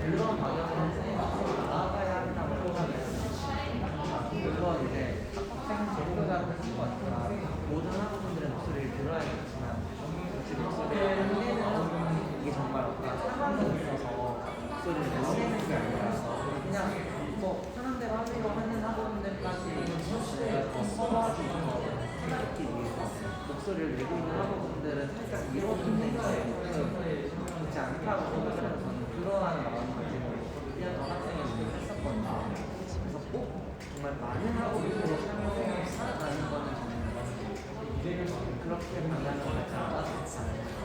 그런 방향으로 나아가야 한다고 생각해요. 물론 이제 학생 제도자를 쓴 거니까 모든 학우분들의 목소리를 들어야겠지만 그 목소리를 내는 이게 정말 어떤 상황이 있어서 목소리를 내는 게 아니라서 그냥 뭐 하는 대로 하기로 하는 학우분들까지 내가 더 써가지고 생각하기 위해서 목소리를 내고 있는 학우분들은 살짝 이뤄주는 게 좋지 않다고 생각을 해서 저는 그러한 마음을 가지고 1년 더 학생을 했었거든요. 그래서 꼭 정말 많은 학우분들이 참여해 살아가는 거는 저는 그렇게 방향을 가지 않아도 좋지 않을까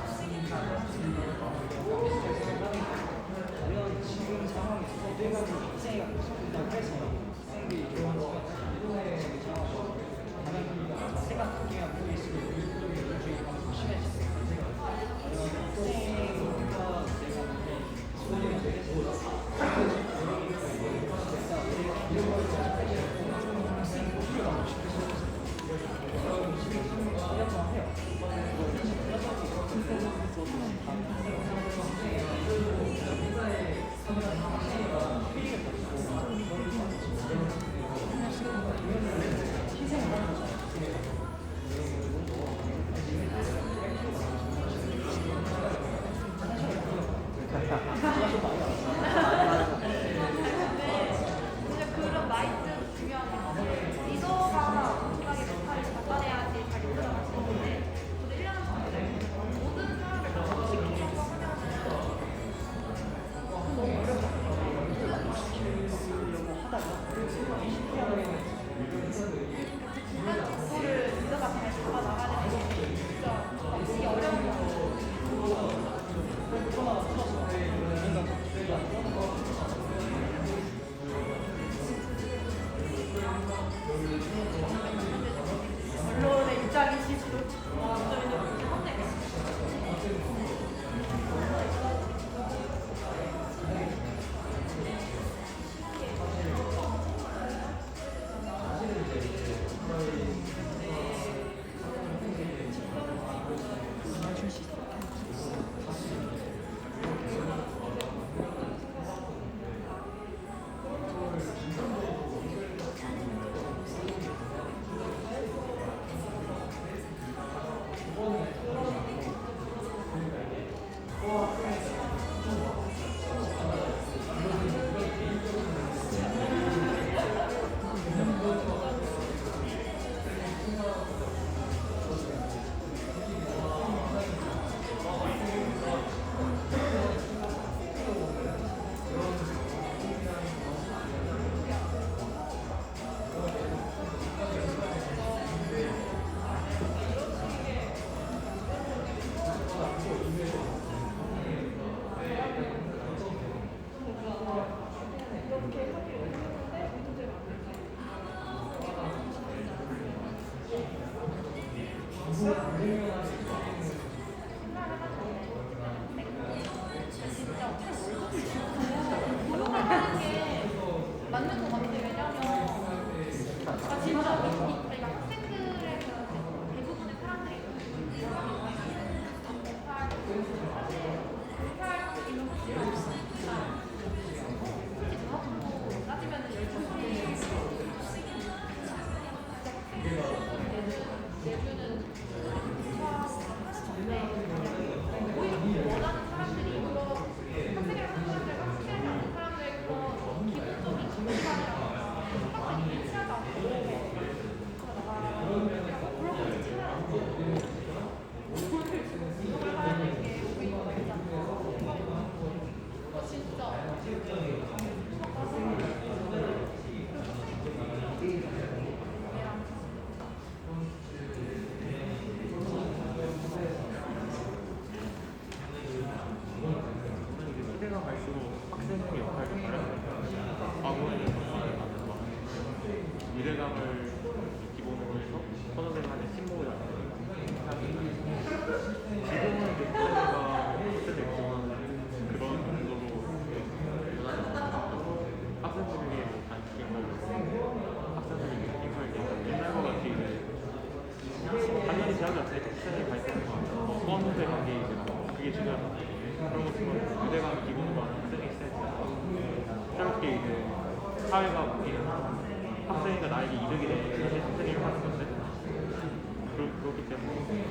이런 지금 상황에서 내가 학생이 일단 해서 학생들이 이동해 상황에서 가장 생각하기가 보기 있으면 요즘에 좀 심해지고 학생과 내가 소리가 되겠어 근데 그런 마인드 중요한 것 같아요. 리더가 엄청나게 역할을 잡아내야지 잘 이끌어갈 수 있는데 저도 1년 전에 모든 사람을 다 시키려고 하면은 너무 어렵잖아요. 시키려고 하다가 중간 정도를 리더가 잘 잡아나가는 게 진짜 되게 어려운 것 같아요. 언론의 입장이시지도 저희도 그렇게 한데 노력을 하는 게 맞는 것 같아요. 왜냐면 진짜 저희가 학생들의 그 대부분의 사람들이 사실 이런 거 싫어하시니까 저도 따지면은 열정이 내주는 오히려 원하는 사람들이 그런 학생이랑 사람들 학생이 아닌 사람들 그런 기본적인 기본관이랑 생각하기 일치하지 않고 그러다가 그런 거 있지 않고 이걸 가야 되는 게 오히려 되지 않나 진짜 시대가 갈수록 학생의 역할도 다르니까 과거에는 가면서 미래감을 기본으로 해서 선후배 간의 친목을 나누는 지금은 그 시대가 학생들 있지만 그런 정도로 학생들에게 뭐 단축인 학생들에게 느낌을 옛날과 같이 당연히 지나지 않으니까 학생의 발전과 수험생의 관계 그게 중요한 것 같아요. 그런 것처럼 유대감 기본으로 하는 학생의 시대죠. 사회가 바뀌는 학생이가 나에게 이득이 돼 사실 학생회를 하는 건데 그렇기 때문에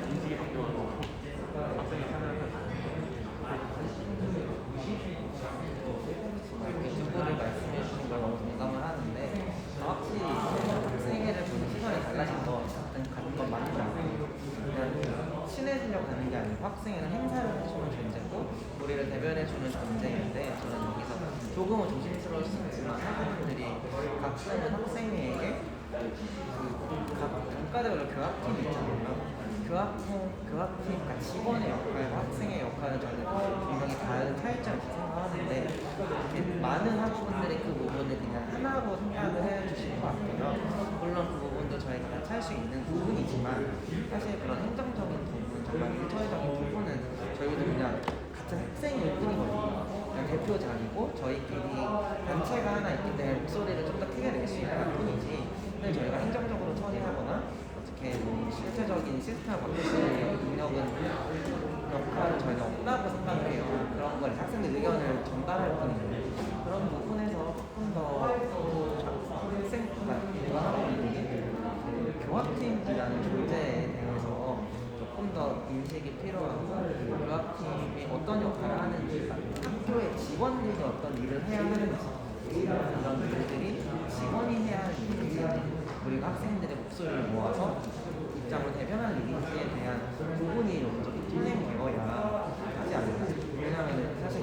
인식이 바뀌어서 학생이 생각하는 이렇게 두 분이 말씀해 주신 걸 너무 공감을 하는데 확실히 학생회를 보는 시선이 달라진 거 같은 건 맞는 것 같아요. 그냥 친해지려고 하는 게 아니고 학생회는 행사를 해주는 존재고 우리를 대변해주는 존재인데 저는 여기서 조금은 조심스러울 수 있지만 학생들이 각자는 학생회에게 각 국가대별로 교학팀이 있잖아요. 교학팀, 그러니까 직원의 역할과 학생의 역할은 저는 분명히 다른 차이점이 있다고 생각하는데 많은 학부분들이 그 부분을 그냥 하나로 생각을 해주시는 것 같아요. 물론 그 부분도 저희가 같이 할 수 있는 부분이지만 사실 그런 행정적인 부분, 정말 일처리적인 부분은 저희도 그냥 같은 학생일 뿐이거든요. 그냥 대표 자리고 저희끼리 단체가 하나 있기 때문에 목소리를 좀 더 크게 낼 수 있는 뿐이지 근데 저희가 행정적으로 처리하거나 어떻게 뭐 실체적인 시스템을 바꿀 수 있는 능력은 역할은 전혀 없다고 생각을 해요. 그런 걸 학생들 의견을 전달할 뿐이에요. 그런 부분에서 조금 더 학생들이 교학팀이라는 존재에 대해서 조금 더 인식이 필요하고 교학팀이 어떤 역할을 하는지 학교의 직원들이 어떤 일을 해야 하는지 이런 일들이 직원이 해야 하는 일인지 우리가 학생들의 목소리를 모아서 입장을 대변하는 일인지에 대한 부분이 먼저 통행되어야 하지 않나. 왜냐하면 사실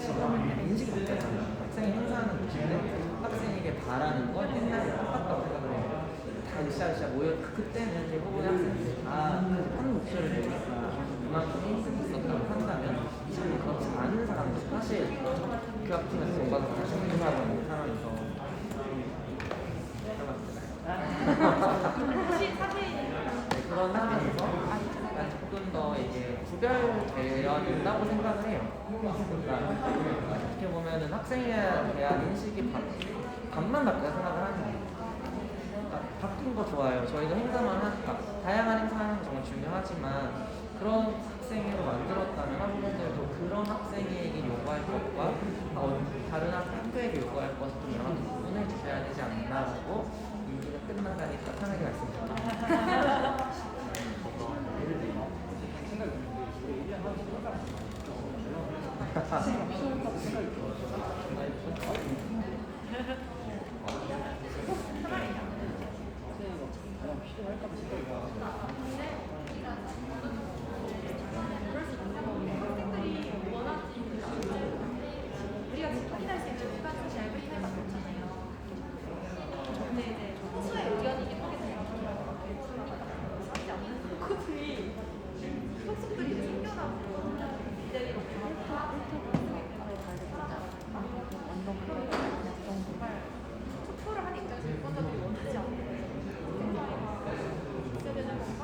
지금 인식이 바뀌었잖아요. 학생이 행사하는 곳인데 학생에게 바라는 건 옛날에 똑같다고 생각을 해요. 다 으쌰으쌰 모여 그때는 대부분의 학생들이 한 목소리를 내니까 그만큼 힘이 있었다고 한다면 지금 그렇지 않은 사람들 사실 교학팀에서 공부하는 다시 행사하고 있는 사람이서 그런 상황에서 약간 조금 더 이제 구별되어야 된다고 생각을 해요. 그러니까 어떻게 보면은 학생에 대한 인식이 반만 바뀌어 생각을 하는 거예요. 그러니까 바뀐 거 좋아요. 저희도 행사만 하니까 다양한 행사하는 거 정말 중요하지만 그런 학생회로 만들었다면 학부모들도 그런 학생에게 요구할 것과 다른 학교에게 요구할 것을 좀 명확히 구분해 주셔야 되지 않나라고 임기가 끝나가니까 편하게 말씀드립니다. 우리가 지금 확인할 수 있는 시간 사실 LVTI밖에 없잖아요. 근데 이제 소수의 의견이긴 하겠네요. 하지 않는 그들이 속속들이 이제 생겨나고 이들이 정말 투표를 하는 입장에서 유권자들이 원하지 않는 있어야 되는 건가?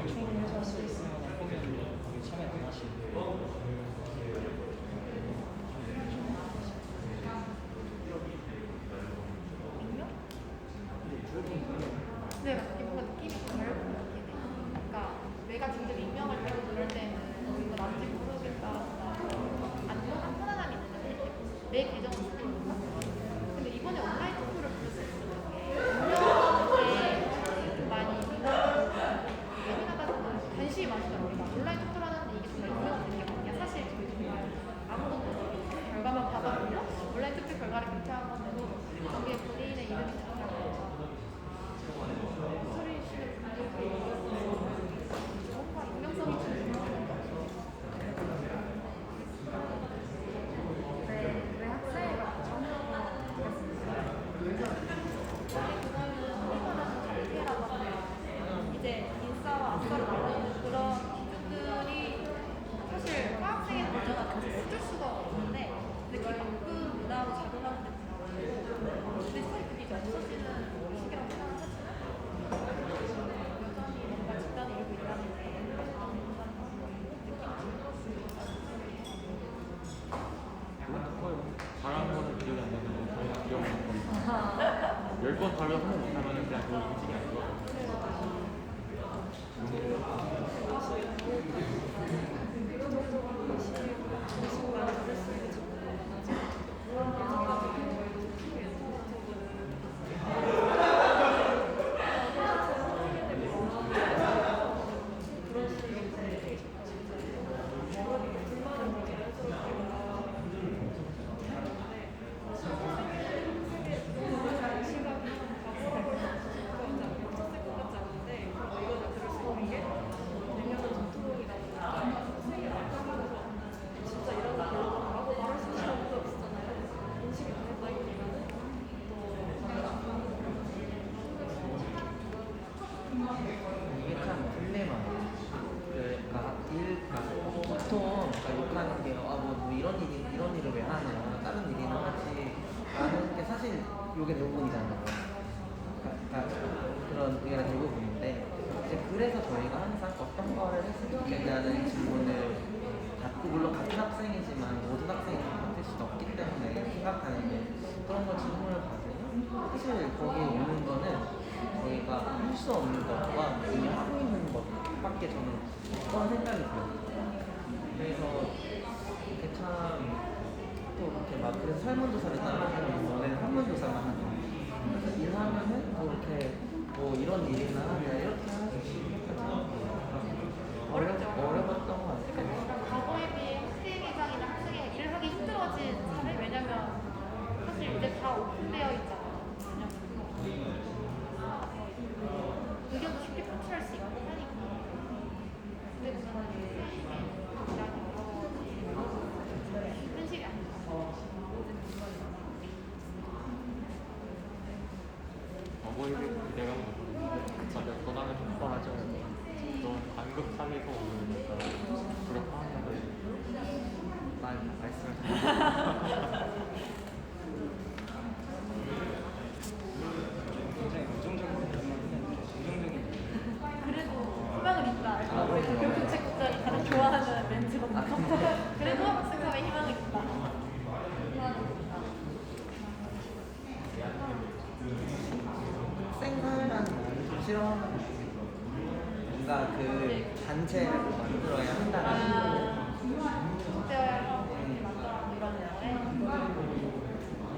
충분히 해소할 수 있으면 보면 거기 참여 안 하시고. 네, 뭔가 느낌이 좀 다를 것 같긴 해. 그러니까 내가 직접 임명을 하고 그럴 때는 이거 나중에 모르겠다. 안 편안함이 있는데 내 계정을 쓰니까. 근데 이번에 온라인 투표를 불렀을 때 임명하는데 좀 많이 예민하다고 관심이 많더라고요. 막 온라인 투표를 하는데 이게 정말 임명되는 게 맞냐. 사실 저희 정말 아무것도 모르고 결과만 받아보고 온라인 투표 결과를 결정한 건데도 거기에 본인의 이름이 들어가고 소리 쉬는 분들도 뭔가 익명성이 좀 왜 학생이 맞죠? 그거는 하면 이제 인싸와 아싸로 나누는 그런 기준들이 사실 화학생의 문제가 계속 쓸 수가 없는데 근데 그게 바쁜 문화로 작용하는 데 불구하고 근데 사실 그게 이제 없어지는 시기라고 생각을 하지만 여전히 뭔가 집단의 일부 있다는 게 그것도 커요. 잘하는 거는 기억이 안 나는데 저희가 기억이 안 나요. 10번 잘하면 한번 못하면 그냥 그거 인식이 안 좋아요. 이게 참 딜레마예요. 보통 욕하는 게 뭐 이런 일을 왜 하냐, 다른 일이나 하지 라는 게 사실 욕의 대부분이잖아요. 그런 의견의 대부분인데 이제 그래서 저희가 항상 어떤 거를 했으면 좋겠냐는 질문을 받고 물론 같은 학생이지만 모든 학생이 같을 수는 없기 때문에 생각하는데 그런 걸 질문을 받으면 사실 거기에 오는 거는 저희가 할 수 없는 것과 이미 하고 있는 것밖에 저는 그런 생각이 들어요. 그래서 이게 참 또 이렇게 막 그래서 설문조사를 따르면 너네는 한문조사만 하냐. 그래서 일하면은 뭐 이렇게 뭐 이런 일이나 그냥 이렇게 하지. 어려웠던 것 같아요. 과거에 비해 학생회장이나 학생회가 일을 하기 힘들어진 사례 왜냐면 사실 이제 다 오픈되어 있잖아요. 왜냐면 의견도 쉽게 표출할 수 있고 하니까 근데 그거는 현실이 아니다. 어버이를 기대가 맞아 전화를 했어. 맞아요. 너 간급 사기에서 오니까 그렇게 말씀을 굉장히 부정적인 부분만 했는데 긍정적인 그래도 희망은 있다. 교육정책 국장이 가장 좋아하는 멘트거든요. 그래도 학생사회 희망은 있다. 학생사회라는 말을 좀 싫어하는 것 같아요. 뭔가 그 단체를 만들어야 한다는 거. 국제화하고 이렇게 만들어 이런 거에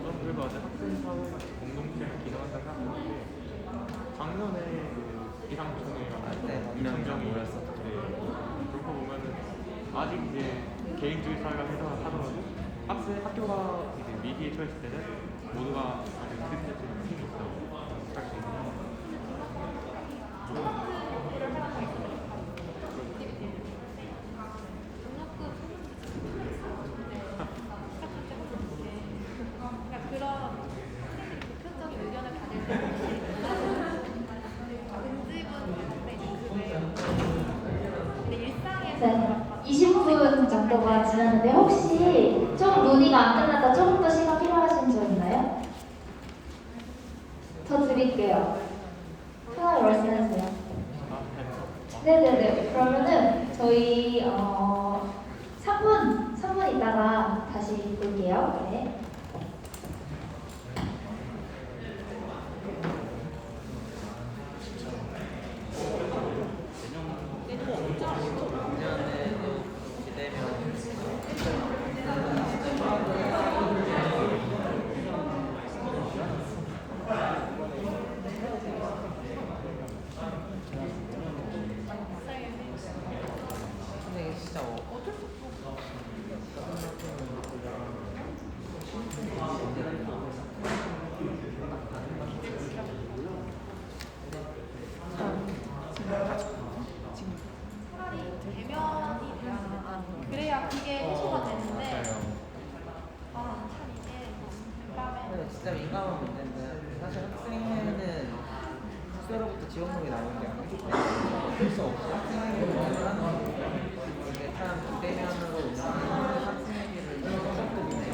저는 그래도 아직 학생사회 공동체를 기능한다 생각하는데 작년에 그 기상청이랑 이상정이 모였었죠. 그런 거 보면은 아직 이제 개인주의 사회가 생각을 하더라도 학교가 이제 위기에 처했을 때는 모두가 아직 그때 좀 힘이 있다고 할수 있는 그러니까 그런 보편적인 의견을 받을 때 근데 일상에서 네, 20분 정도가 지났는데 혹시 좀 논의가 안 끝났다 조금 더 시간 필요하신 분 있나요? 더 드릴게요. 편하게 말씀하세요. 네네. 그러면은 저희 3분 있다가 다시 볼게요. 네. 내년에도 기대면 근데 이게 진짜 어쩔 수 없어. 차라리 대면이 돼야 그래야 그게 해소가 되는데 아 참 이게 민감해. 근데 진짜 민감한 문제인데 사실 학생회는 학교로부터 지원금이 나오는 게 아니기 때문에 어쩔 수 없이 학생회를 운영을 하는 거고 이게 참 비대면으로 운영하는 학생회를 운영하기 때문에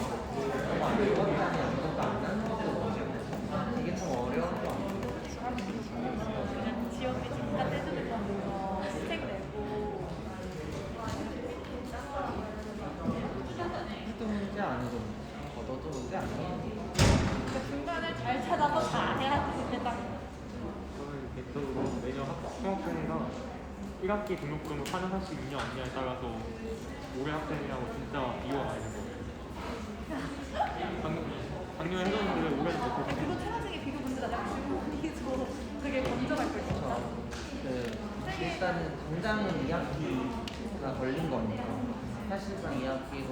지원장이 아무것도 안 하는 것도 문제고 이게 참 어려운 거 같아요. 지원비 잠깐 떼주는 거면서 스택 내고 해도 문제 안 해도 문제 걷어도 문제 아니에요. 그 중간을 잘 찾아서 다 해야 된다. 저는 개인적으로 매년 학생회가 1학기 등록금을 하는 학식 있냐 없냐에 따라서 올해 학생이라고 진짜 미워가야 되는 거예요. 작년에 해줬는데 올해는 못해서 그거 최나중에 비교 문제가 내가 지금 어디서 되게 먼저갈 거 있어. 그 일단은 당장은 2학기가 걸린 거니까 사실상 2학기로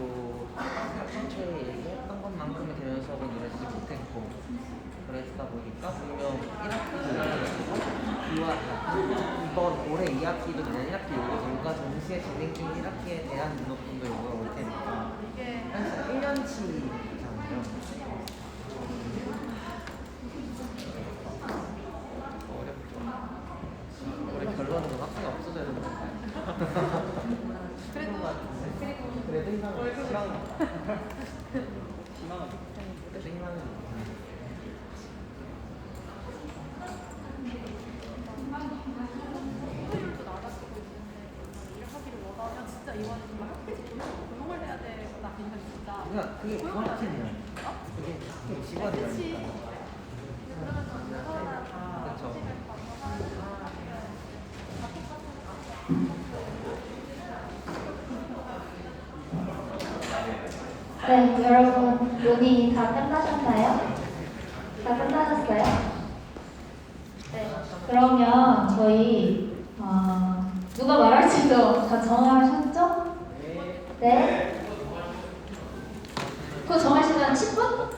전체 얘기했던 것만큼의 대면 수업은 이루어지지 못했고 그랬다 보니까 분명 1학기 이번 올해 2학기도 내년 1학기 요구들과 동시에 진행 중인 1학기에 대한 등록금도 요구가 올 테니까 이게 사실 1년치잖아요. 어렵죠. 올해 결론은 학생이 없어져야 되는 건가요? 그래도 희망은 희망은 그래도 희망은 효율도 낮아지고 있는데 일을 하기를 원하면 진짜 이거는 정말 학교에서 고용을 해야 되거나 아니면 진짜 그러니까 그게 고용을 안 부합치냐 해. 그게 학교 그치. 직원이라니까 그러면 좀 무서워하는 그쵸. 네, 여러분 논의 다 끝나셨나요? 다 끝나셨어요? 네. 그러면 저희 누가 말할지도 다 정하셨죠? 네. 그거 정할 시간 10분?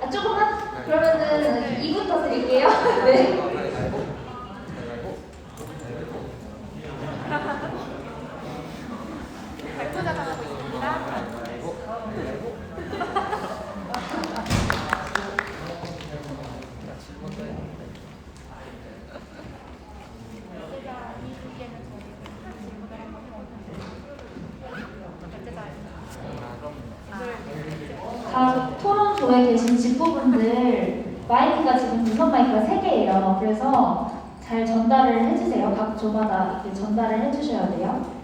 아, 조금만? 그러면은 2분 더 드릴게요. 네. 발표 자장하고 있습니다. 제가 이 주제는 저희 한 질문을 한번 해보는데 각 토론조에 계신 직구분들 마이크가 지금 무선 마이크가 3개예요. 그래서 잘 전달을 해주세요. 각 조마다 이렇게 전달을 해주셔야 돼요.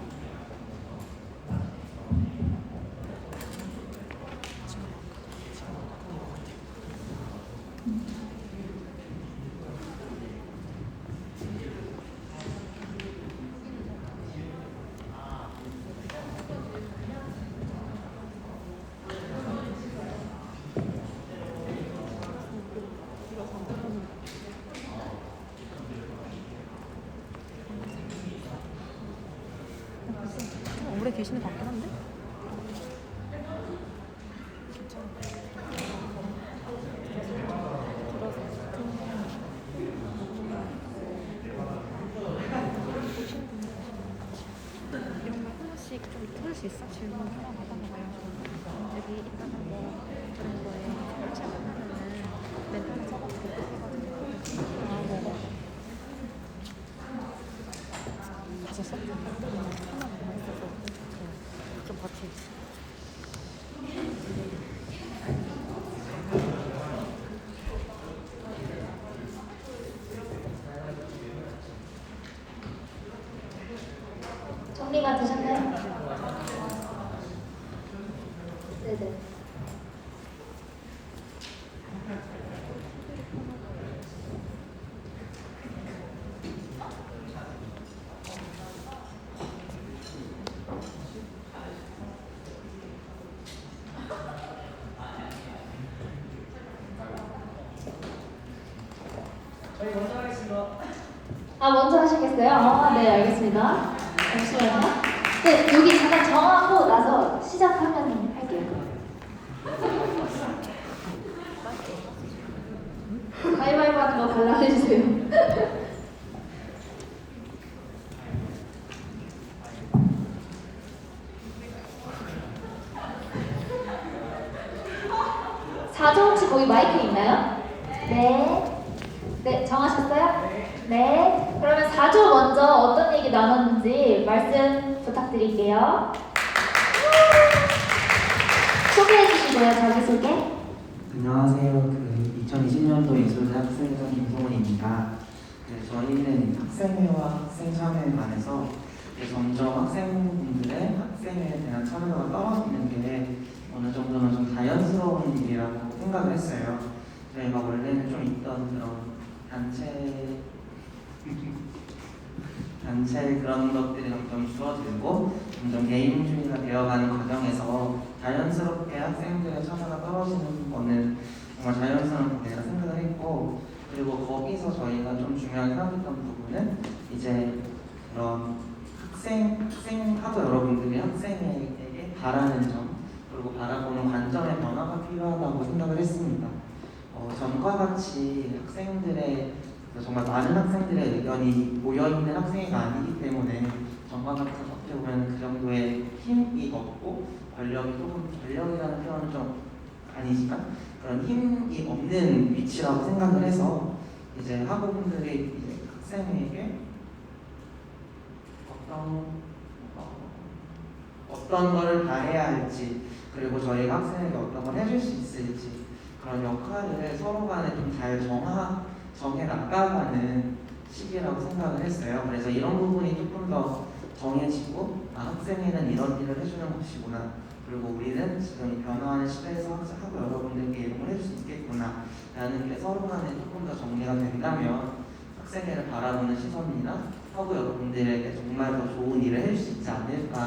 오래 계시는 것 같긴 한데? 이런 거 하나씩 좀 들을 수 있어? 질문 하나 받아봐요. 여기 이따가 뭐 그런 거에 설치하고 하면은 멘트 하나 써가지고 해가지고 먹어. 봤었어? 하나 있어서 좀 같이 정리가 되셨나요? 네네. 저희 먼저 하겠습니다. 아, 먼저 하시겠어요? 네, 알겠습니다. 잠시만요. 네, 여기 잠깐 정하고 나서 시작하면 할게요. 가위바위보 하는 거 갈라 해주세요. 사조 혹시 거기 마이크 있나요? 네. 네, 정하셨어요? 네. 그러면 4조 먼저 어떤 얘기 나눴는지 말씀 부탁드릴게요. 소개해 주시고요, 자기소개. 안녕하세요. 2020년도 예술대 학생회장 김성훈입니다. 저희는 학생회와 학생 참여에 관해서 점점 학생분들의 학생회에 대한 참여가 떨어지는 게 어느 정도는 좀 자연스러운 일이라고 생각을 했어요. 저희가 원래는 좀 있던 그런 단체 그런 것들이 점점 줄어들고 점점 개인주의가 되어가는 과정에서 자연스럽게 학생들의 참여가 떨어지는 거는 정말 자연스러운 일이라 생각을 했고, 그리고 거기서 저희가 좀 중요하게 생각했던 부분은 이제 그런 학생하고 여러분들이 학생에게 바라는 점 그리고 바라보는 관점의 변화가 필요하다고 생각을 했습니다. 전과 같이 학생들의 정말 많은 학생들의 의견이 모여있는 학생회가 아니기 때문에 전과 같이 어떻게 보면 그 정도의 힘이 없고 권력이라는 표현은 좀 아니지만 그런 힘이 없는 위치라고 생각을 해서 이제 학우분들이 이제 학생에게 어떤 거를 다 해야 할지 그리고 저희가 학생에게 어떤 걸 해줄 수 있을지 그런 역할을 서로 간에 좀 잘 정해 나가가는 시기라고 생각을 했어요. 그래서 이런 부분이 조금 더 정해지고 학생회는 이런 일을 해주는 것이구나, 그리고 우리는 지금 이 변화하는 시대에서 하고 여러분들께 이런 걸 해줄 수 있겠구나 라는 게 서로 간에 조금 더 정리가 된다면 학생회를 바라보는 시선이나 하고 여러분들에게 정말 더 좋은 일을 해줄 수 있지 않을까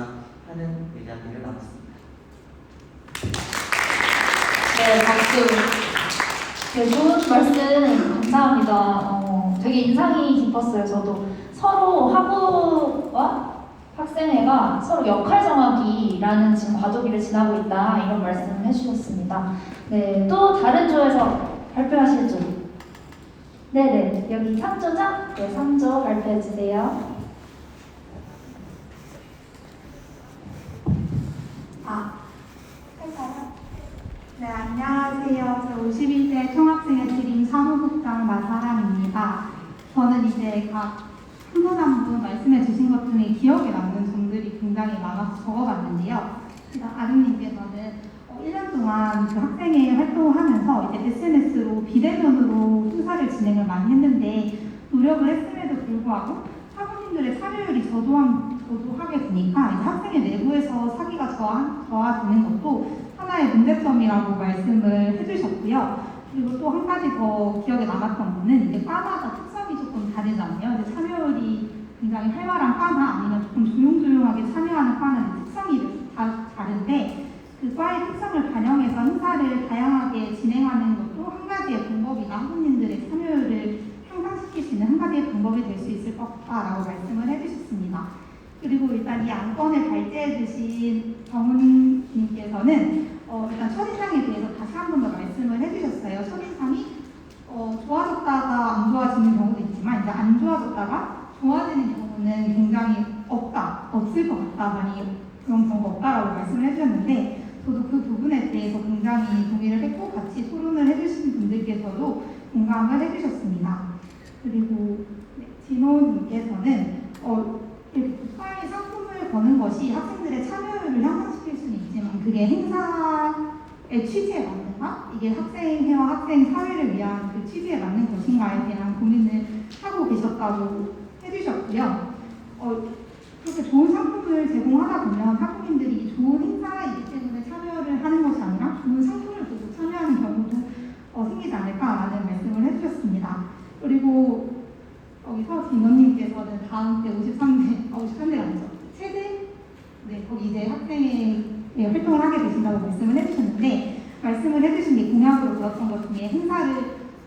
하는 이야기를 나눴습니다. 네, 박수. 네, 좋은 말씀 감사합니다. 되게 인상이 깊었어요. 저도 서로 학우와 학생회가 서로 역할 정하기라는 지금 과도기를 지나고 있다, 이런 말씀을 해주셨습니다. 네, 또 다른 조에서 발표하실 조. 네네, 여기 3조죠? 네, 3조 발표해 주세요. 할까요? 네, 안녕하세요. 저 51대 총학생회 드림 사무국장 마사랑입니다. 저는 이제 각 한 분 한 분 말씀해 주신 것 중에 기억에 남는 점들이 굉장히 많아서 적어봤는데요. 일단 아름님께서는 1년 동안 그 학생회 활동을 하면서 이제 SNS로 비대면으로 행사를 진행을 많이 했는데 노력을 했음에도 불구하고 학우님들의 참여율이 저조하게 되니까 이제 학생회 내부에서 사기가 저하되는 것도 하나의 문제점이라고 말씀을 해주셨고요. 그리고 또 한 가지 더 기억에 남았던 거는 이제 과마다 특성이 조금 다르잖아요. 이제 참여율이 굉장히 활발한 과나 아니면 조금 조용조용하게 참여하는 과는 특성이 다른데 그 과의 특성을 반영해서 행사를 다양하게 진행하는 것도 한 가지의 방법이나 학우님들의 참여율을 향상시킬 수 있는 한 가지의 방법이 될 수 있을 것 같다라고 말씀을 해주셨습니다. 그리고 일단 이 안건을 발제해 주신 정은님께서는 일단 첫인상에 대해서 다시 한 번 더 말씀을 해주셨어요. 첫인상이 좋아졌다가 안 좋아지는 경우도 있지만 이제 안 좋아졌다가 좋아지는 경우는 굉장히 없을 것 같다, 많이 그런 경우가 없다라고 말씀을 해주셨는데 저도 그 부분에 대해서 굉장히 동의를 했고 같이 토론을 해주신 분들께서도 공감을 해주셨습니다. 그리고 진호님께서는 이렇게 국가의 상품을 거는 것이 학생들의 참여율을 향상시킬 수는 있지만 그게 행사의 취지에 맞는가? 이게 학생회와 학생 사회를 위한 그 취지에 맞는 것인가에 대한 고민을 하고 계셨다고 해주셨고요. 그렇게 좋은 상품을 상품을 제공하다 보면 학부모님들이 좋은 행사이기 때문에 참여를 하는 것이 아니라 좋은 상품을 보고 참여하는 경우도 생기지 않을까라는 말씀을 해주셨습니다. 그리고 여기서 김원님께서는 다음 때 53대가 아니죠. 최대 거기 이제 학생회 활동을 하게 되신다고 말씀을 해주셨는데 말씀을 해주신 게 공약으로 들었던 것 중에 행사를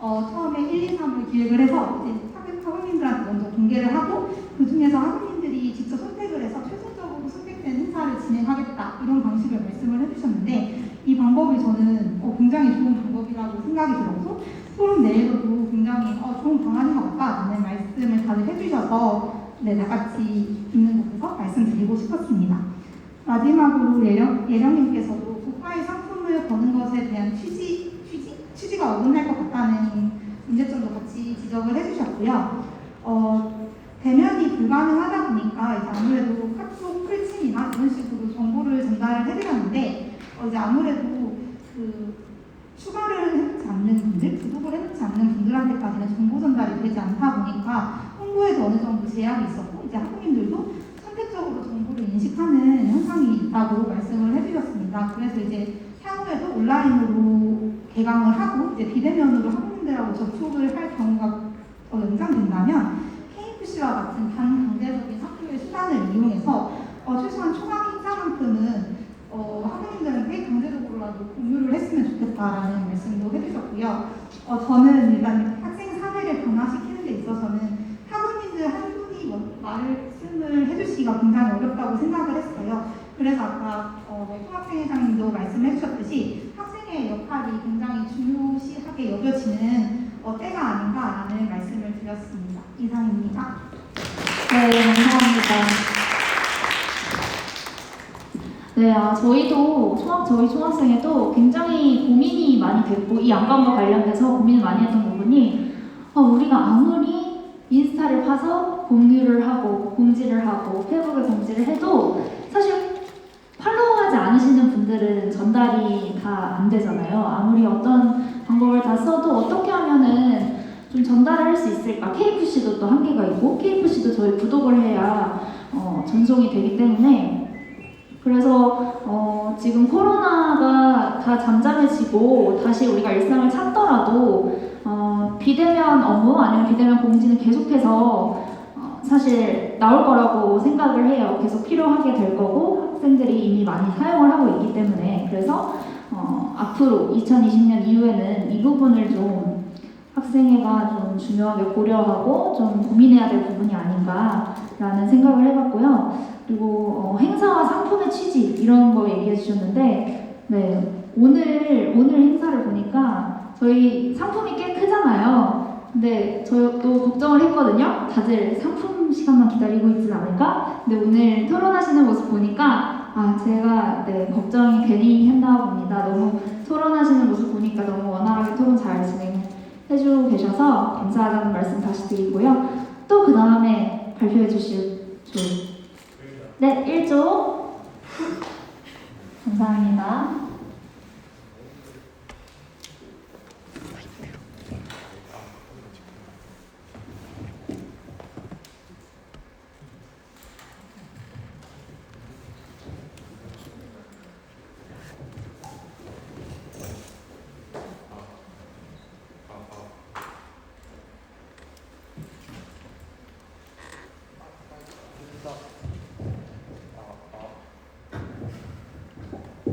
처음에 1, 2, 3을 기획을 해서 이제 학우님들한테 먼저 공개를 하고 그 중에서 학우님들이 직접 선택을 해서 최종적으로 선택된 행사를 진행하겠다 이런 방식을 말씀을 해주셨는데 이 방법이 저는 굉장히 좋은 방법이라고 생각이 들어서 토론 내에서도 굉장히 좋은 방안인 것 같다는 말씀을 다들 해주셔서 다 같이 있는 곳에서 말씀드리고 싶었습니다. 마지막으로 예령님께서도 국가의 상품을 거는 것에 대한 취지가 어긋날 것 같다는 문제점도 같이 지적을 해주셨고요. 대면이 불가능하다 보니까 이제 아무래도 카톡 클침이나 이런 식으로 정보를 전달을 해드렸는데 이제 아무래도 그 추가를 해놓지 않는 분들, 구독을 해놓지 않는 분들한테까지는 정보 전달이 되지 않다 보니까 홍보에도 어느 정도 제약이 있었고 이제 학부모님들도 선택적으로 정보를 인식하는 현상이 있다고 말씀을 해주셨습니다. 그래서 이제 향후에도 온라인으로 개강을 하고 이제 비대면으로 학부모님들하고 접촉을 할 경우가 연장된다면 KFC와 같은 반강제적인 학교의 수단을 이용해서 최소한 초강 행사만큼은 학부모님들한테 강제적으로라도 공유를 했으면 좋겠다라는 말씀도 해주셨고요. 저는 일단 학생 사회를 변화시키는 데 있어서는 학부모님들 한 분이 말씀을 해주시기가 굉장히 어렵다고 생각을 했어요. 그래서 아까 통합생회장님도 말씀해 주셨듯이 학생의 역할이 굉장히 중요시하게 여겨지는 때가 아닌가라는 말씀을 드렸습니다. 이상입니다. 네, 감사합니다. 네, 저희 총학생회도 굉장히 고민이 많이 됐고 이 안건과 관련돼서 고민을 많이 했던 부분이 우리가 아무리 인스타를 파서 공유를 하고 공지를 하고 페이북에 공지를 해도 사실 팔로우하지 않으시는 분들은 전달이 다 안 되잖아요. 아무리 어떤 방법을 다 써도 어떻게 하면은 좀 전달을 할 수 있을까? KFC도 또 한계가 있고 KFC도 저희 구독을 해야 전송이 되기 때문에 그래서 지금 코로나가 다 잠잠해지고 다시 우리가 일상을 찾더라도 비대면 업무 아니면 비대면 공지는 계속해서 사실 나올 거라고 생각을 해요. 계속 필요하게 될 거고 학생들이 이미 많이 사용을 하고 있기 때문에 그래서 앞으로 2020년 이후에는 이 부분을 좀 학생회가 좀 중요하게 고려하고 좀 고민해야 될 부분이 아닌가라는 생각을 해봤고요. 그리고 행사와 상품의 취지 이런 거 얘기해 주셨는데 네, 오늘 행사를 보니까 저희 상품이 꽤 크잖아요. 근데 저도 걱정을 했거든요. 다들 상품 시간만 기다리고 있진 않을까? 근데 오늘 토론하시는 모습 보니까 제가 걱정이 괜히 했나 봅니다. 너무 토론하시는 모습 보니까 너무 원활하게 토론 잘 진행해주고 계셔서 감사하다는 말씀 다시 드리고요. 또 그 다음에 발표해 주실 조. 네, 1조. 감사합니다.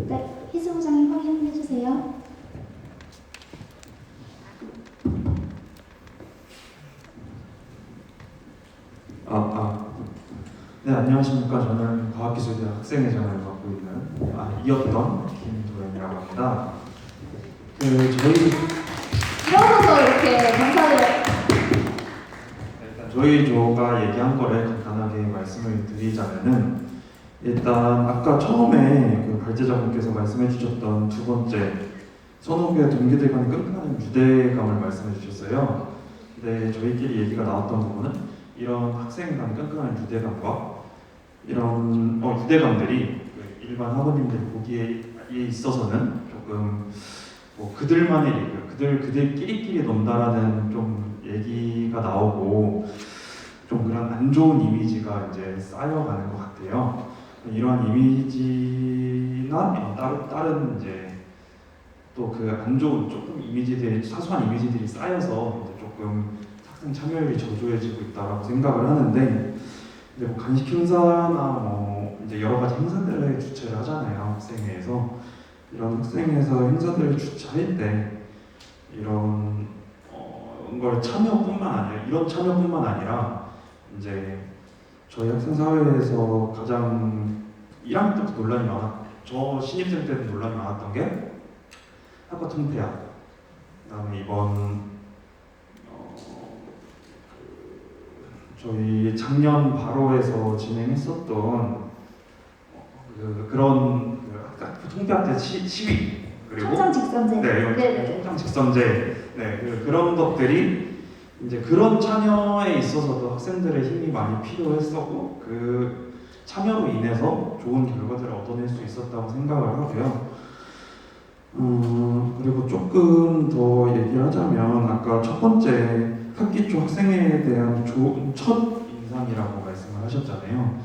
네, 희수부장님 확인해 주세요. 네, 안녕하십니까. 저는 과학기술대 학생회장을 맡고 있는 이었던 김도현이라고 합니다. 저희 일어서서 이렇게 감사드려요. 일단 저희 조가 얘기한 거를 간단하게 말씀을 드리자면은 일단 아까 처음에 그 발제자분께서 말씀해 주셨던 두 번째 선후배 동기들 간의 끈끈한 유대감을 말씀해 주셨어요. 근데 저희끼리 얘기가 나왔던 부분은 이런 학생 간 끈끈한 유대감과 이런 유대감들이 일반 학우님들 보기에 있어서는 조금 그들만의 그들끼리끼리 논다라는 좀 얘기가 나오고 좀 그런 안 좋은 이미지가 이제 쌓여가는 것 같아요. 이런 이미지나 다른 이제 또 그 안 좋은 조금 이미지들이 사소한 이미지들이 쌓여서 이제 조금 학생 참여율이 저조해지고 있다라고 생각을 하는데 이제 뭐 간식 행사나 뭐 이제 여러 가지 행사들을 주최를 하잖아요. 학생회에서 이런 학생회에서 행사들을 주최할 때 이런 걸 이런 참여뿐만 아니라 이제 저희 학생 사회에서 가장 1학년 때부터 논란이 저 신입생 때도 논란이 많았던 게 학과 통폐합, 그다음에 이번 저희 작년 바로에서 진행했었던 그런 학교 통폐합 때 시위 그리고 청장 직선제. 네, 청장 직선제 그런 것들이 이제 그런 참여에 있어서도 학생들의 힘이 많이 필요했었고 그 참여로 인해서 좋은 결과들을 얻어낼 수 있었다고 생각을 하고요. 그리고 조금 더 얘기를 하자면 아까 첫 번째 학기 초 학생회에 대한 첫 인상이라고 말씀을 하셨잖아요.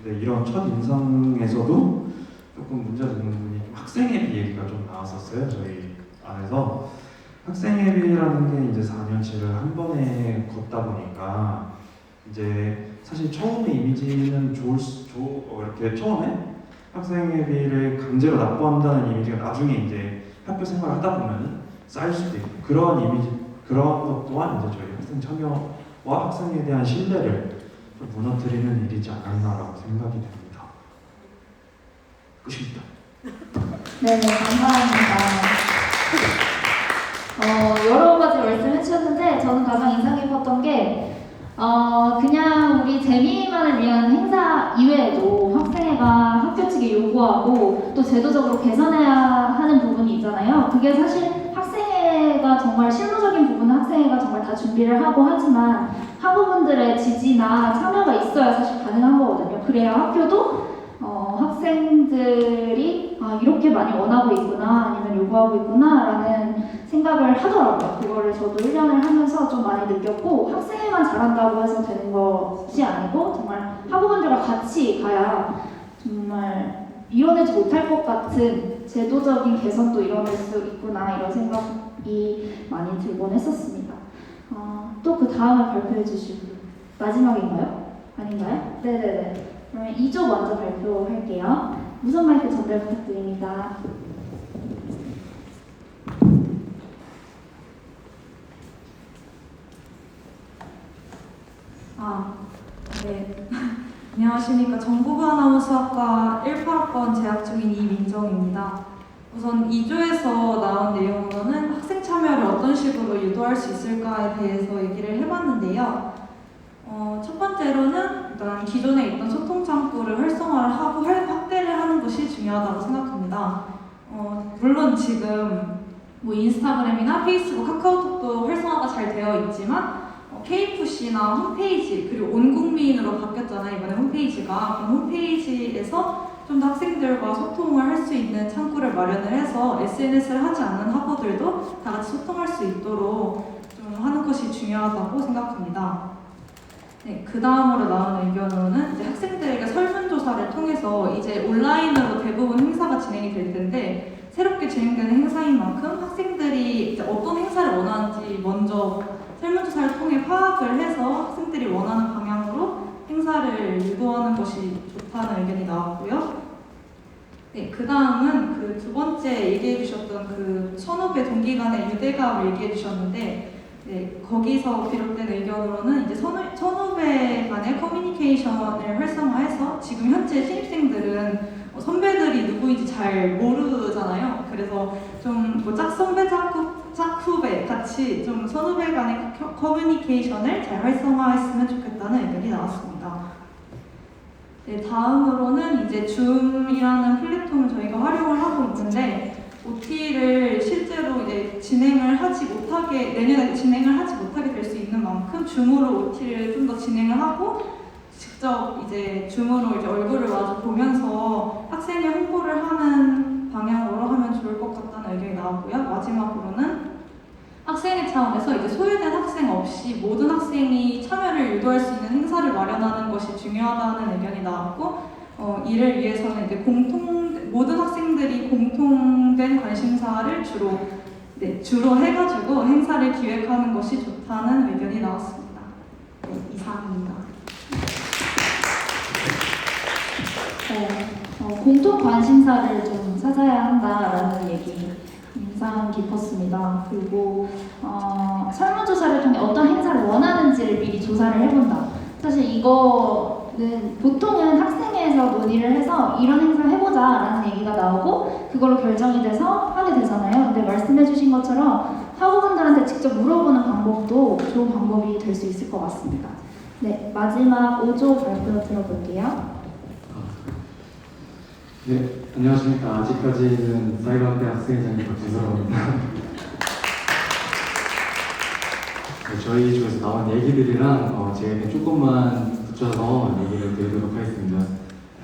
근데 이런 첫 인상에서도 조금 문제가 되는 부분이 학생회비 얘기가 좀 나왔었어요. 저희 안에서 학생회비라는 게 이제 4년치를 한 번에 걷다 보니까 이제 사실 처음에 이미지는 이렇게 처음에 학생회비를 강제로 납부한다는 이미지가 나중에 이제 학교 생활을 하다 보면 쌓일 수도 있고 그런 것 또한 이제 저희 학생 참여와 학생에 대한 신뢰를 좀 무너뜨리는 일이지 않았나라고 생각이 됩니다. 끝입니다. 네, 감사합니다. 여러 가지 말씀해 주셨는데 저는 가장 인상 깊었던 게 그냥 우리 재미만을 위한 행사 이외에도 학생회가 학교 측에 요구하고 또 제도적으로 개선해야 하는 부분이 있잖아요. 그게 사실 학생회가 정말 실무적인 부분은 학생회가 정말 다 준비를 하고 하지만 학우분들의 지지나 참여가 있어야 사실 가능한 거거든요. 그래야 학교도 학생들이 이렇게 많이 원하고 있구나 아니면 요구하고 있구나 라는 생각을 하더라고요. 그거를 저도 1년을 하면서 좀 많이 느꼈고 학생회만 잘한다고 해서 되는 것이 아니고 정말 학우분들과 같이 가야 정말 이뤄내지 못할 것 같은 제도적인 개선도 이뤄낼 수 있구나 이런 생각이 많이 들곤 했었습니다. 또 그 다음에 발표해 주실 분 마지막인가요? 아닌가요? 네네네. 그러면 2조 먼저 발표할게요. 무선 마이크 전달 부탁드립니다. 네. 안녕하십니까. 정보부 아나운서학과 18학번 재학 중인 이민정입니다. 우선 2조에서 나온 내용으로는 학생 참여를 어떤 식으로 유도할 수 있을까에 대해서 얘기를 해봤는데요. 첫 번째로는 일단 기존에 있던 소통 창구를 활성화를 하고 확대를 하는 것이 중요하다고 생각합니다. 물론 지금 뭐 인스타그램이나 페이스북, 카카오톡도 활성화가 잘 되어 있지만 K푸시나 홈페이지 그리고 온 국민으로 바뀌었잖아요. 이번에 홈페이지가. 그럼 홈페이지에서 좀 더 학생들과 소통을 할 수 있는 창구를 마련을 해서 SNS를 하지 않는 학우들도 다 같이 소통할 수 있도록 좀 하는 것이 중요하다고 생각합니다. 네, 그 다음으로 나오는 의견으로는 이제 학생들에게 설문조사를 통해서 이제 온라인으로 대부분 행사가 진행이 될 텐데 새롭게 진행되는 행사인 만큼 학생들이 이제 어떤 행사를 원하는지 먼저 설문조사를 통해 파악을 해서 학생들이 원하는 방향으로 행사를 유도하는 것이 좋다는 의견이 나왔고요. 네, 그 다음은 그 두 번째 얘기해 주셨던 그 선후배 동기 간의 유대감을 얘기해 주셨는데 네, 거기서 비롯된 의견으로는 이제 선후배 간의 커뮤니케이션을 활성화해서 지금 현재 신입생들은 선배들이 누구인지 잘 모르잖아요. 그래서 좀 뭐 짝선배, 짝후배 같이 좀 선후배 간의 커뮤니케이션을 잘 활성화했으면 좋겠다는 의견이 나왔습니다. 네, 다음으로는 이제 줌이라는 플랫폼을 저희가 활용을 하고 있는데 OT를 실제로 이제 내년에 진행을 하지 못하게 될 수 있는 만큼 줌으로 OT를 좀 더 진행을 하고 직접 이제 줌으로 이제 얼굴을 마주 보면서 학생의 홍보를 하는 방향으로 하면 좋을 것 같다는 의견이 나왔고요. 마지막으로는 학생회 차원에서 이제 소외된 학생 없이 모든 학생이 참여를 유도할 수 있는 행사를 마련하는 것이 중요하다는 의견이 나왔고 이를 위해서는 이제 모든 학생들이 공통된 관심사를 주로 해가지고 행사를 기획하는 것이 좋다는 의견이 나왔습니다. 네, 이상입니다. 공통 관심사를 좀 찾아야 한다라는 얘기 인상 깊었습니다. 그리고 설문조사를 통해 어떤 행사를 원하는지를 미리 조사를 해본다. 사실 이거는 보통은 학생회에서 논의를 해서 이런 행사를 해보자라는 얘기가 나오고 그걸로 결정이 돼서 하게 되잖아요. 근데 말씀해주신 것처럼 학우분들한테 직접 물어보는 방법도 좋은 방법이 될 수 있을 것 같습니다. 네, 마지막 5조 발표 들어볼게요. 네, 안녕하십니까. 아직까지는 사이버학대 학생회장님 박진서입니다. 네, 저희 쪽에서 나온 얘기들이랑 제가 조금만 붙여서 얘기를 드리도록 하겠습니다.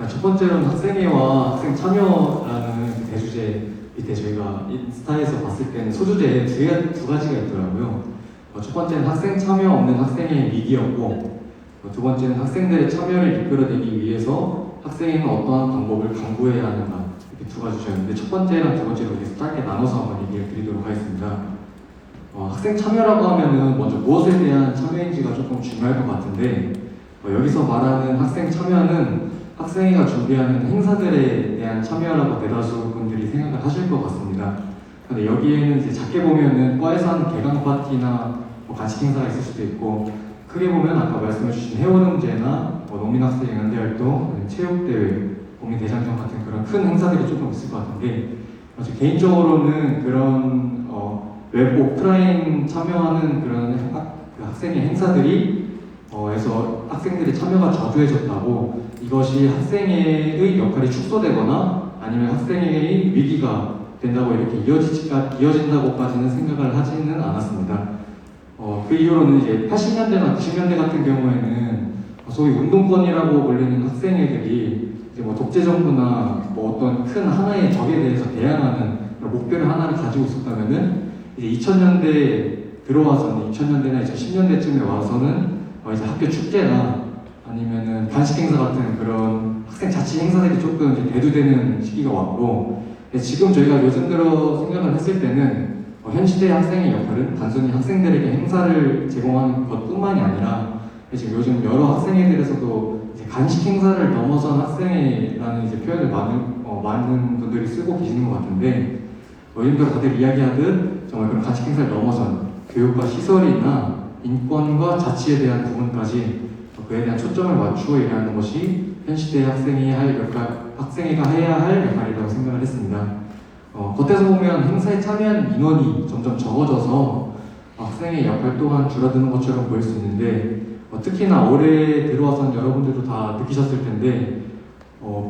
첫 번째로는 학생회와 학생 참여라는 대주제 밑에 저희가 인스타에서 봤을 때는 소주제에 두 가지가 있더라고요. 첫 번째는 학생 참여 없는 학생회의 위기였고, 두 번째는 학생들의 참여를 이끌어내기 위해서 학생회는 어떠한 방법을 강구해야 하는가, 이렇게 두 가지 주셨는데 첫 번째랑 두 번째로 이렇게 짧게 나눠서 한번 얘기를 드리도록 하겠습니다. 학생 참여라고 하면은 먼저 무엇에 대한 참여인지가 조금 중요할 것 같은데, 여기서 말하는 학생 참여는 학생회가 준비하는 행사들에 대한 참여라고 대다수 분들이 생각을 하실 것 같습니다. 근데 여기에는 이제 작게 보면은 과에서 하는 개강 파티나 간식 행사가 있을 수도 있고, 크게 보면 아까 말씀해주신 해운음제나 농민학생 연대활동, 체육대회, 국민대장정 같은 그런 큰 행사들이 조금 있을 것 같은데, 개인적으로는 그런 웹 오프라인 참여하는 그런 학생의 행사들이 에서 학생들의 참여가 저조해졌다고, 이것이 학생회의 역할이 축소되거나 아니면 학생회의 위기가 된다고 이렇게 이어진다고까지는 생각을 하지는 않았습니다. 그 이후로는 이제 80년대나 90년대 같은 경우에는 소위 운동권이라고 불리는 학생회들이 이제 독재 정부나 어떤 큰 하나의 적에 대해서 대항하는 목표를 하나를 가지고 있었다면은 이제 2000년대 들어와서는 2000년대나 2010년대쯤에 와서는 이제 학교 축제나 아니면은 간식 행사 같은 그런 학생 자치 행사들이 조금 이제 대두되는 시기가 왔고, 지금 저희가 요즘 들어 생각을 했을 때는 현 시대의 학생의 역할은 단순히 학생들에게 행사를 제공하는 것뿐만이 아니라 지금 요즘 여러 학생회들에서도 이제 간식 행사를 넘어선 학생회라는 이제 표현을 많은 분들이 쓰고 계시는 것 같은데, 요즘들 다들 이야기하듯 정말 그런 간식 행사를 넘어선 교육과 시설이나 인권과 자치에 대한 부분까지 그에 대한 초점을 맞추고 일하는 것이 현 시대의 학생회가 해야 할 역할이라고 생각을 했습니다. 겉에서 보면 행사에 참여한 인원이 점점 적어져서 학생의 역할 또한 줄어드는 것처럼 보일 수 있는데, 특히나 올해 들어와서는 여러분들도 다 느끼셨을 텐데,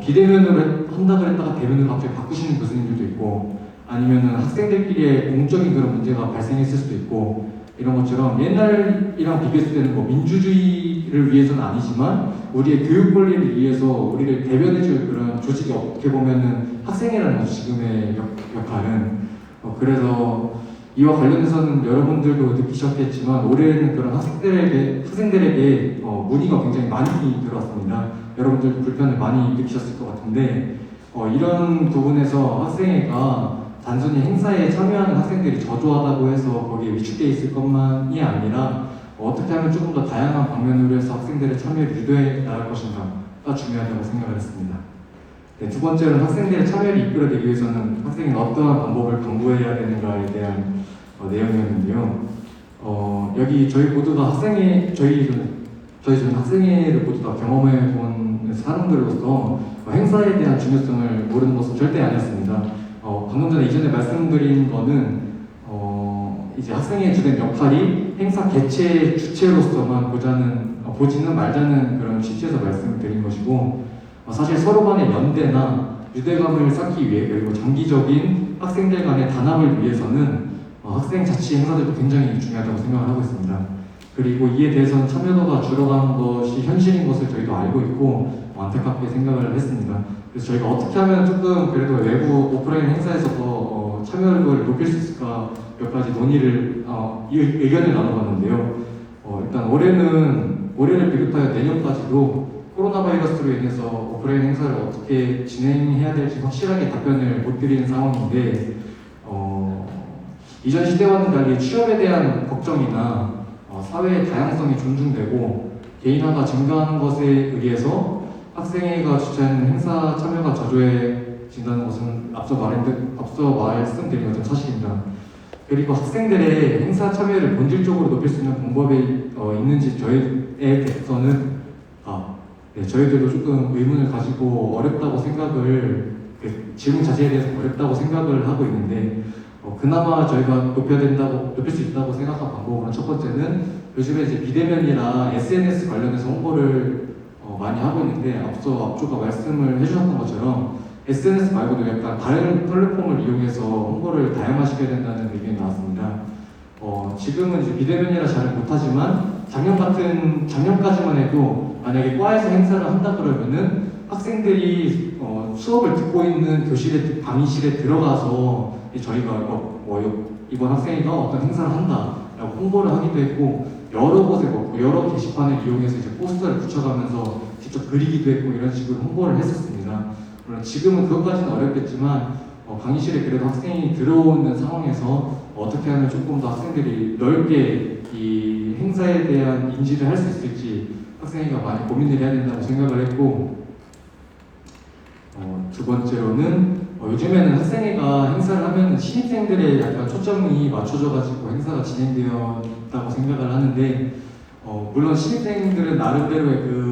비대면으로 한다 그랬다가 대면으로 갑자기 바꾸시는 교수님들도 있고, 아니면은 학생들끼리의 공적인 그런 문제가 발생했을 수도 있고, 이런 것처럼 옛날이랑 비교했을 때는 민주주의를 위해서는 아니지만 우리의 교육 권리를 위해서 우리를 대변해줄 그런 조직이 어떻게 보면은 학생회라는 거죠, 지금의 역할은. 그래서 이와 관련해서는 여러분들도 느끼셨겠지만 올해는 그런 학생들에게 문의가 굉장히 많이 들어왔습니다. 여러분들도 불편을 많이 느끼셨을 것 같은데, 이런 부분에서 학생회가 단순히 행사에 참여하는 학생들이 저조하다고 해서 거기에 위축되어 있을 것만이 아니라 어떻게 하면 조금 더 다양한 방면으로 해서 학생들의 참여를 유도해 나갈 것인가가 중요하다고 생각을 했습니다. 네, 두 번째로는 학생들의 참여를 이끌어내기 위해서는 학생이 어떠한 방법을 강구해야 되는가에 대한 내용이었는데요. 여기 저희 모두가 저희 학생회를 모두 다 경험해본 사람들로서 행사에 대한 중요성을 모르는 것은 절대 아니었습니다. 방금 전에 이전에 말씀드린 거는 이제 학생의 주된 역할이 행사 개최 주체로서만 보지는 말자는 그런 취지에서 말씀을 드린 것이고, 사실 서로 간의 연대나 유대감을 쌓기 위해, 그리고 장기적인 학생들 간의 단합을 위해서는 학생 자치 행사들도 굉장히 중요하다고 생각을 하고 있습니다. 그리고 이에 대해서는 참여도가 줄어가는 것이 현실인 것을 저희도 알고 있고 안타깝게 생각을 했습니다. 그래서 저희가 어떻게 하면 조금 그래도 외부 오프라인 행사에서 더 참여를 높일 수 있을까 몇 가지 논의를 의견을 나눠봤는데요. 일단 올해를 비롯하여 내년까지도 코로나 바이러스로 인해서 오프라인 행사를 어떻게 진행해야 될지 확실하게 답변을 못 드리는 상황인데 이전 시대와는 달리 취업에 대한 걱정이나 사회의 다양성이 존중되고 개인화가 증가하는 것에 의해서 학생회가 주최하는 행사 참여가 저조해진다는 것은 앞서 말씀드린 것은 사실입니다. 그리고 학생들의 행사 참여를 본질적으로 높일 수 있는 방법이 있는지 저희에 대해서는 저희들도 조금 의문을 가지고 어렵다고 생각을 질문 자체에 대해서 어렵다고 생각을 하고 있는데 그나마 저희가 높일 수 있다고 생각한 방법은 첫 번째는 요즘에 이제 비대면이랑 SNS 관련해서 홍보를 많이 하고 있는데 앞서가 말씀을 해주셨던 것처럼 SNS 말고도 약간 다른 플랫폼을 이용해서 홍보를 다양화시켜야 된다는 의견이 나왔습니다. 지금은 이제 비대면이라 잘 못하지만 작년까지만 해도 만약에 과에서 행사를 한다 그러면은 학생들이 수업을 듣고 있는 강의실에 들어가서 저희가 이번 학생회가 어떤 행사를 한다라고 홍보를 하기도 했고 여러 곳에 여러 게시판을 이용해서 이제 포스터를 붙여가면서 직접 그리기도 했고 이런 식으로 홍보를 했었습니다. 물론 지금은 그것까지는 어렵겠지만 강의실에 그래도 학생이 들어오는 상황에서 어떻게 하면 조금 더 학생들이 넓게 이 행사에 대한 인지를 할 수 있을지 학생회가 많이 고민을 해야 된다고 생각을 했고 두 번째로는 요즘에는 학생회가 행사를 하면 신입생들의 약간 초점이 맞춰져가지고 행사가 진행되었다고 생각을 하는데 물론 신입생들은 나름대로의 그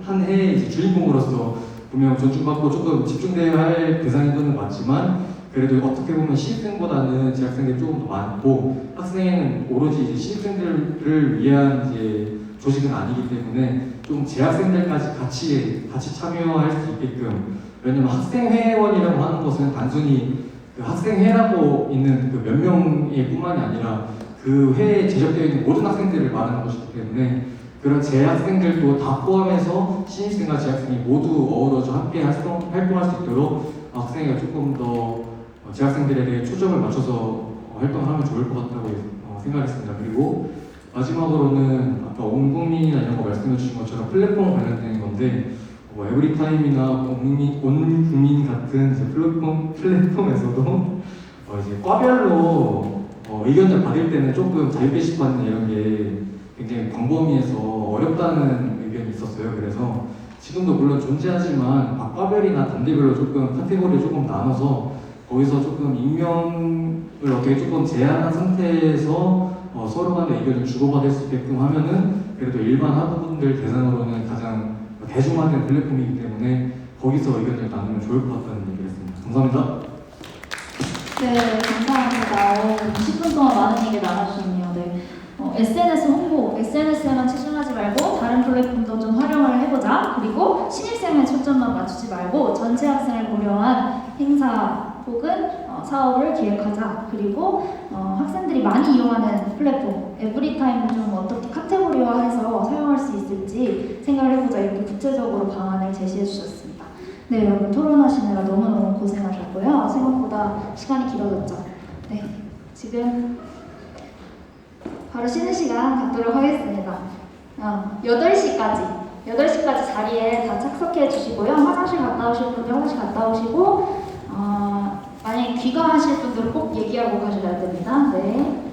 한 해의 이제 주인공으로서 분명 존중받고 조금 집중되어야 할 대상인 것은 맞지만 그래도 어떻게 보면 신입생보다는 재학생들이 조금 더 많고 학생회는 오로지 이제 신입생들을 위한 이제 조직은 아니기 때문에 좀 재학생들까지 같이 참여할 수 있게끔 왜냐면 학생회원이라고 하는 것은 단순히 그 학생회라고 있는 그 몇 명의 뿐만이 아니라 그 회에 제적되어 있는 모든 학생들을 말하는 것이기 때문에 그런 재학생들도 다 포함해서 신입생과 재학생이 모두 어우러져 함께 활동할 수 있도록 학생회가 조금 더 재학생들에 대해 초점을 맞춰서 활동하면 좋을 것 같다고 생각했습니다. 그리고 마지막으로는 아까 온 국민이나 이런 거 말씀해 주신 것처럼 플랫폼 관련된 건데 에브리타임이나 온 국민 같은 이제 플랫폼에서도 이제 과별로 의견을 받을 때는 조금 자유 게시판 이런 게 굉장히 광범위해서 어렵다는 의견이 있었어요. 그래서 지금도 물론 존재하지만 과별이나 단계별로 조금 카테고리를 조금 나눠서 거기서 조금 익명을 어떻게 조금 제한한 상태에서 서로 간의 의견을 주고받을 수 있게끔 하면은 그래도 일반 학우분들 대상으로는 가장 대중화된 플랫폼이기 때문에 거기서 의견을 나누면 좋을 것 같다는 얘기를 했습니다. 감사합니다. 네, 감사합니다. 20분 동안 많은 얘기 나눠주셨네요. 네. SNS 홍보, SNS에만 치중하지 말고 다른 플랫폼도 좀 활용을 해보자. 그리고 신입생에 초점만 맞추지 말고 전체 학생을 고려한 행사 혹은 사업을 기획하자. 그리고 학생들이 많이 이용하는 플랫폼, 에브리타임을 좀 어떻게 카테고리화해서 사용할 수 있을지 생각을 해보자. 이렇게 구체적으로 방안을 제시해 주셨습니다. 네, 여러분 토론하시느라 너무너무 고생하셨고요. 생각보다 시간이 길어졌죠. 네, 지금 바로 쉬는 시간 갖도록 하겠습니다. 8시까지 자리에 다 착석해 주시고요. 화장실 갔다 오실 분들 화장실 갔다 오시고 만약에 귀가하실 분들은 꼭 얘기하고 가셔야 됩니다. 네.